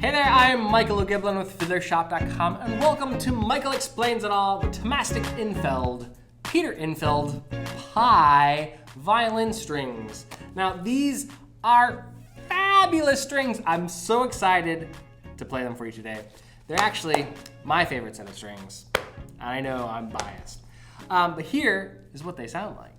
Hey there, I'm Michael O'Giblin with Fiddlershop.com, and welcome to Michael Explains It All with Thomastik Infeld, Peter Infeld, Pi, violin strings. Now, these are fabulous strings. I'm so excited to play them for you today. They're actually my favorite set of strings. I know I'm biased. But here is what they sound like.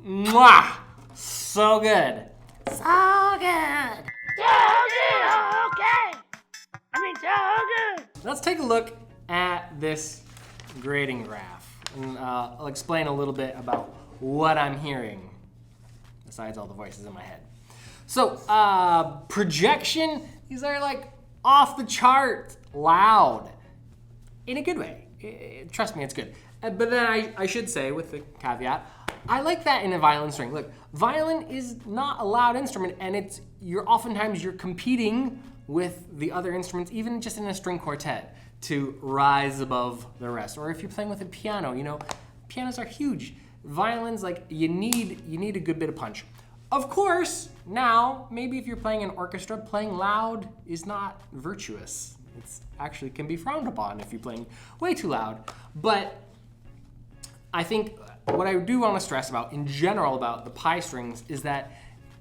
Mwah! So good. So good. Okay. So good. Let's take a look at this grading graph. And I'll explain a little bit about what I'm hearing, besides all the voices in my head. So, projection, these are like off the chart, loud, in a good way. Trust me, it's good. But then I should say, with the caveat, I like that in a violin string. Look, violin is not a loud instrument, and oftentimes you're competing with the other instruments, even just in a string quartet, to rise above the rest. Or if you're playing with a piano, pianos are huge. Violins, like, you need a good bit of punch. Of course, now, maybe if you're playing an orchestra, playing loud is not virtuous. It's actually can be frowned upon if you're playing way too loud. But I think what I do want to stress about in general about the Pi strings is that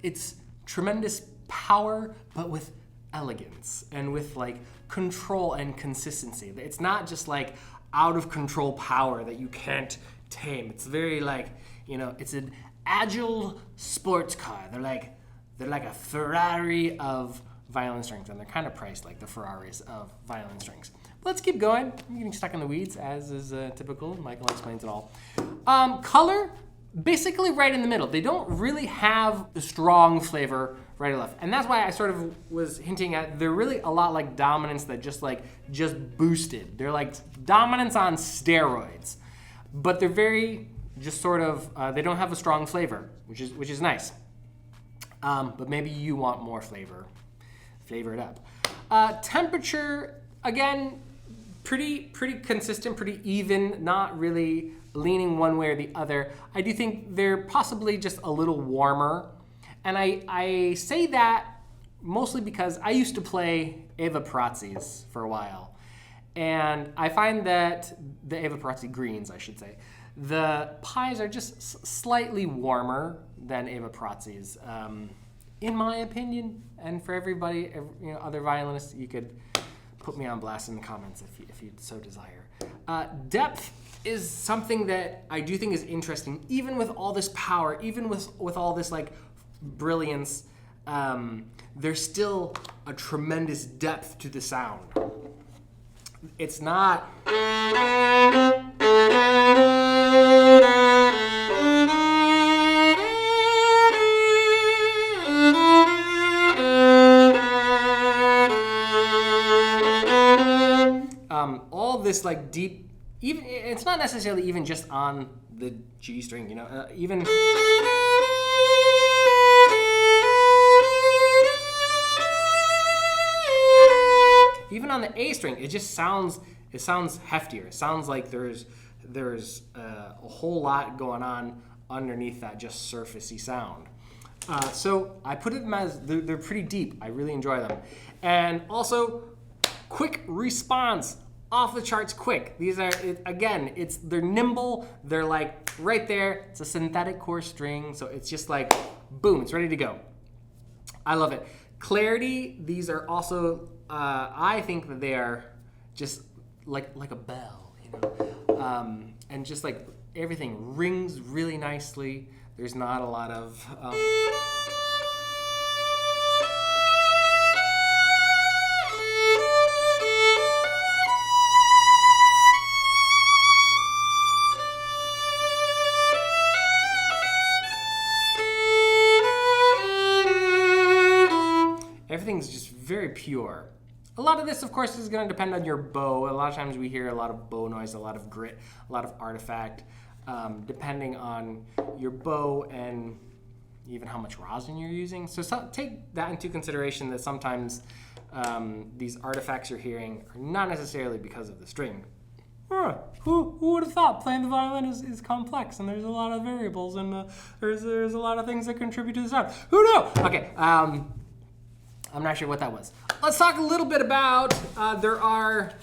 it's tremendous power, but with elegance and with like control and consistency. It's not just like out of control power that you can't tame. It's very like, it's an agile sports car. They're like a Ferrari of violin strings, and they're kind of priced like the Ferraris of violin strings. Let's keep going. I'm getting stuck in the weeds, as is typical. Michael Explains It All. Color, basically right in the middle. They don't really have a strong flavor right or left. And that's why I sort of was hinting at they're really a lot like dominance that just boosted. They're like dominance on steroids. But they're very just sort of, they don't have a strong flavor, which is nice. But maybe you want more flavor. Flavor it up. Temperature, again, pretty consistent, pretty even, not really leaning one way or the other. I do think they're possibly just a little warmer. And I say that mostly because I used to play Evah Parazzis for a while. And I find that the Evah Parazzi greens, I should say, the Pis are just slightly warmer than Evah Parazzis, in my opinion. And for everybody, other violinists, you could put me on blast in the comments if you so desire. Depth is something that I do think is interesting, even with all this power, even with all this like brilliance, there's still a tremendous depth to the sound. It's not all this like deep, even it's not necessarily even just on the G string, even even on the A string, it sounds heftier. It sounds like there's a whole lot going on underneath that just surfacey sound. So I put them as, they're pretty deep. I really enjoy them. And also, quick response, off the charts quick. These are, they're nimble, they're like right there. It's a synthetic core string, so it's just like, boom, it's ready to go. I love it. Clarity, these are also, I think that they are just like a bell, you know? And just like everything rings really nicely. There's not a lot of... everything's just very pure. A lot of this, of course, is going to depend on your bow. A lot of times we hear a lot of bow noise, a lot of grit, a lot of artifact, depending on your bow and even how much rosin you're using. So take that into consideration, that sometimes these artifacts you're hearing are not necessarily because of the string. Who would have thought playing the violin is complex, and there's a lot of variables, and there's a lot of things that contribute to the sound. Who knew? Okay, I'm not sure what that was. Let's talk a little bit about, there are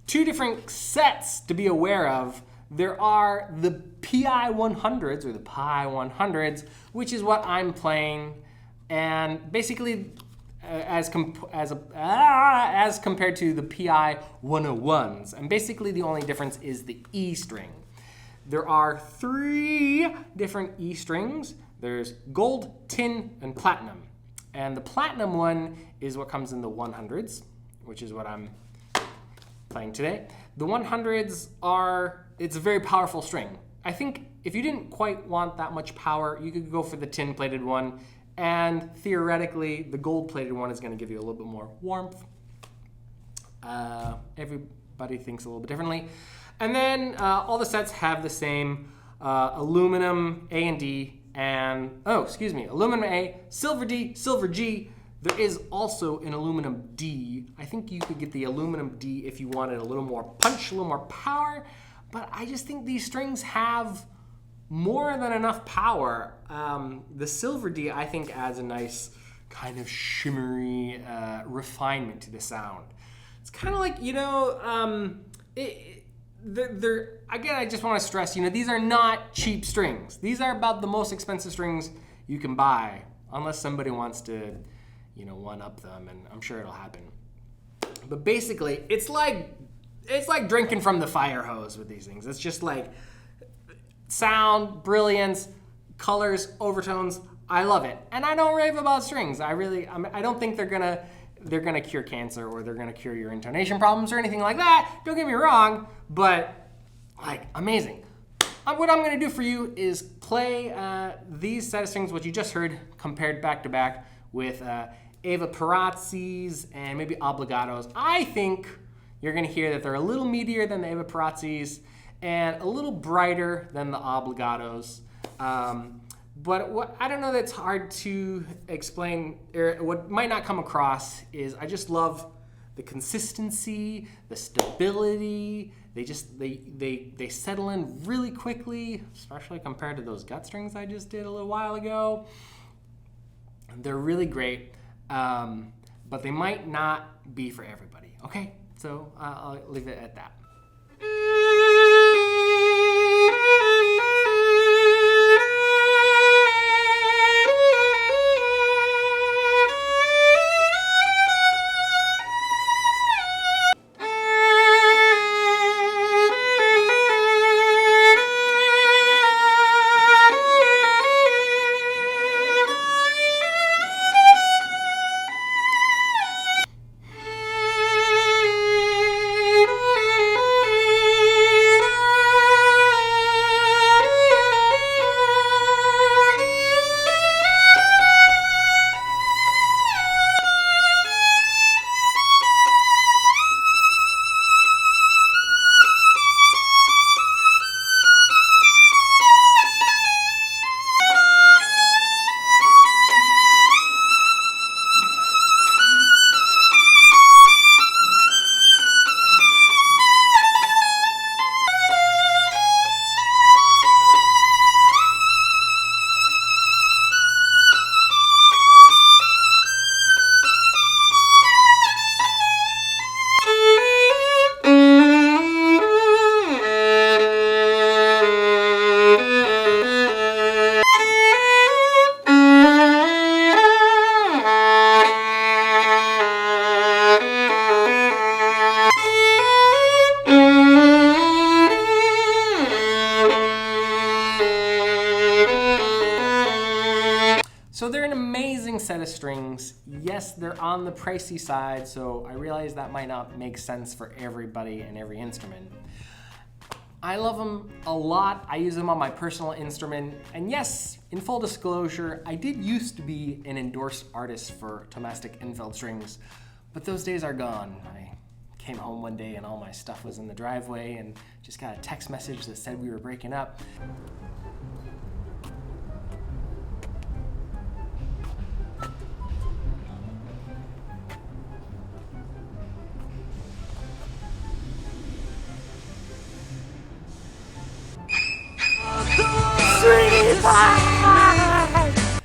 two different sets to be aware of. There are the PI 100s, or the Pi 100s, which is what I'm playing, and basically as compared to the PI 101s, and basically the only difference is the E string. There are 3 different E strings. There's gold, tin, and platinum. And the platinum one is what comes in the 100s, which is what I'm playing today. The 100s are, it's a very powerful string. I think if you didn't quite want that much power, you could go for the tin-plated one, and theoretically, the gold-plated one is going to give you a little bit more warmth. Everybody thinks a little bit differently. And then all the sets have the same aluminum A and D, and, aluminum A, silver D, silver G. There is also an aluminum D. I think you could get the aluminum D if you wanted a little more punch, a little more power, but I just think these strings have more than enough power. The silver D, I think, adds a nice kind of shimmery refinement to the sound. It's kind of like, you know, again, I just want to stress, you know, these are not cheap strings. These are about the most expensive strings you can buy, unless somebody wants to, you know, one-up them, and I'm sure it'll happen. But basically, it's like drinking from the fire hose with these things. It's just like sound, brilliance, colors, overtones. I love it, and I don't rave about strings. I don't think they're gonna cure cancer, or they're gonna cure your intonation problems or anything like that. Don't get me wrong, but like, amazing. What I'm gonna do for you is play these set of strings, what you just heard, compared back to back with Evah Perazzis and maybe Obligatos. I think you're gonna hear that they're a little meatier than the Evah Perazzis and a little brighter than the Obligatos. But what I don't know, that's hard to explain, or what might not come across, is I just love the consistency, the stability. They settle in really quickly, especially compared to those gut strings I just did a little while ago. They're really great, but they might not be for everybody. Okay, so I'll leave it at that. set of strings. Yes, they're on the pricey side, so I realize that might not make sense for everybody and every instrument. I love them a lot. I use them on my personal instrument. And yes, in full disclosure, I did used to be an endorsed artist for Thomastik Infeld strings, but those days are gone. I came home one day and all my stuff was in the driveway and just got a text message that said we were breaking up.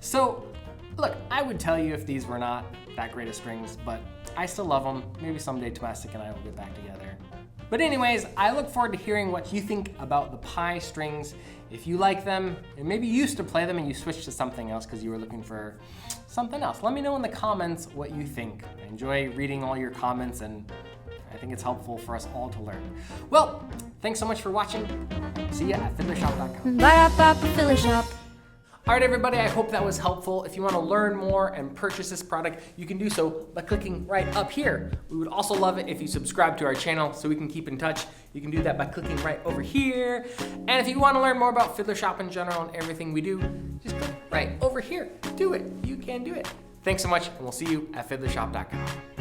So, look, I would tell you if these were not that great of strings, but I still love them. Maybe someday Thomastik and I will get back together. But anyways, I look forward to hearing what you think about the pie strings. If you like them, and maybe you used to play them and you switched to something else because you were looking for something else. Let me know in the comments what you think. I enjoy reading all your comments and I think it's helpful for us all to learn. Well, thanks so much for watching. See ya at fiddlershop.com. Fiddlershop. All right, everybody, I hope that was helpful. If you want to learn more and purchase this product, you can do so by clicking right up here. We would also love it if you subscribe to our channel so we can keep in touch. You can do that by clicking right over here. And if you want to learn more about Fiddlershop in general and everything we do, just click right over here. Do it. You can do it. Thanks so much, and we'll see you at fiddlershop.com.